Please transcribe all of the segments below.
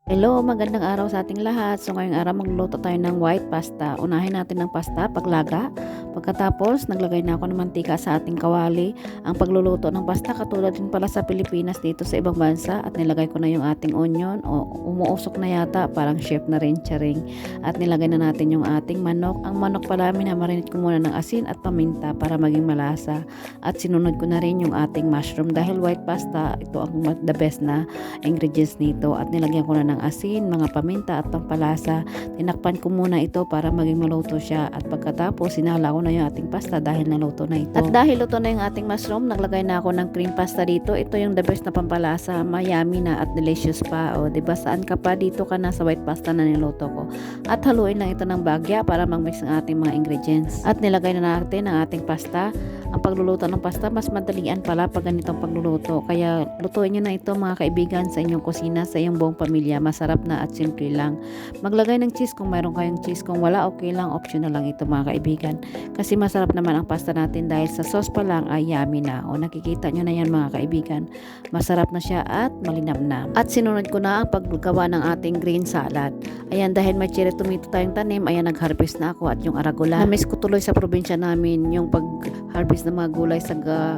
Hello, magandang araw sa ating lahat. So ngayong araw magluluto tayo ng white pasta. Unahin natin ng pasta, paglaga. Pagkatapos, naglagay na ako ng mantika sa ating kawali. Ang pagluluto ng pasta katulad din pala sa Pilipinas dito sa ibang bansa at nilagay ko na yung ating onion o umuusok na yata, parang chef na rin, charing. At nilagay na natin yung ating manok. Ang manok pala minamarinate ko muna ng asin at paminta para maging malasa. At sinunod ko na rin yung ating mushroom dahil white pasta, ito ang the best na ingredients nito at nilagyan ko na ng asin, mga paminta at pampalasa. Tinakpan ko muna ito para maging maluto siya at pagkatapos sinala ko na yung ating pasta dahil naluto na ito. At dahil luto na yung ating mushroom, naglagay na ako ng cream pasta dito. Ito yung the best na pampalasa, mayami na at delicious pa. O, diba saan ka pa? Dito ka na sa white pasta na niluto ko. At haluin lang ito ng bagya para mag-mix ang ating mga ingredients. At nilagay na natin ang ating pasta. Ang pagluluto ng pasta, mas madalian pala pag ganitong pagluluto. Kaya lutuin nyo na ito mga kaibigan sa inyong kusina, sa iyong buong pamilya. Masarap na at simple lang. Maglagay ng cheese kung mayroon kayong cheese. Kung wala, okay lang. Optional lang ito mga kaibigan. Kasi masarap naman ang pasta natin dahil sa sauce pa lang ay yummy na. O nakikita nyo na yan mga kaibigan. Masarap na siya at malinamnam. At sinunod ko na ang paggawa ng ating green salad. Ayan, dahil may cherry tomato tayong tanim, ayan, nag-harvest na ako at yung arugula. Namiss ko tuloy sa probinsya namin yung pag-harvest ng mga gulay sa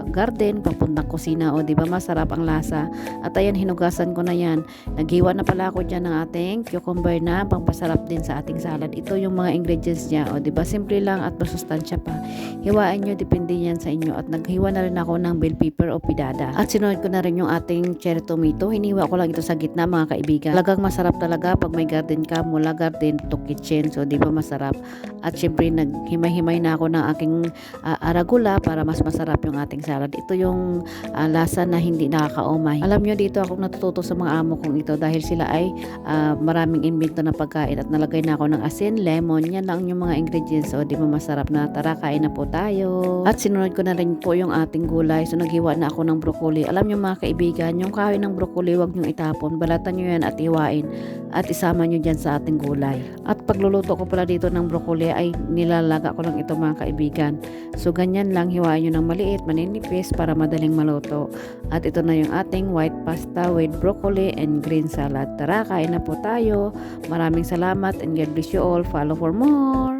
garden, papuntang kusina. O, di ba masarap ang lasa? At ayan, hinugasan ko na yan. Naghiwa na pala ako dyan ng ating cucumber na pampasarap din sa ating salad. Ito yung mga ingredients niya. O, di ba simple lang at masustansya pa. Hiwain nyo, depende yan sa inyo. At naghiwa na rin ako ng bell pepper o pidada. At sinunod ko na rin yung ating cherry tomato. Hiniwa ko lang ito sa gitna mga kaibigan. Talagang masarap talaga pag may garden ka, mula garden to kitchen. So, di ba masarap? At syempre, naghimay-himay na ako ng aking arugula para mas masarap yung ating salad. Ito yung lasa na hindi nakakaumay. Alam nyo, dito ako natututo sa mga amo kong ito dahil sila ay maraming invento na pagkain at nalagay na ako ng asin, lemon. Yan lang yung mga ingredients. So, di ba masarap na? Tara, kain na po tayo. At sinunod ko na rin po yung ating gulay. So, naghiwa na ako ng broccoli. Alam nyo mga kaibigan, yung kahoy ng broccoli, wag nyo itapon. Balatan nyo yan at iwain. At isama nyo dyan sa ating gulay. At pagluluto ko pala dito ng broccoli ay nilalaga ko lang ito mga kaibigan. So, ganyan lang, hiwain nyo ng maliit, maninipis para madaling maluto. At ito na yung ating white pasta with broccoli and green salad. Tara, kain na po tayo. Maraming salamat and God bless you all. Follow for more.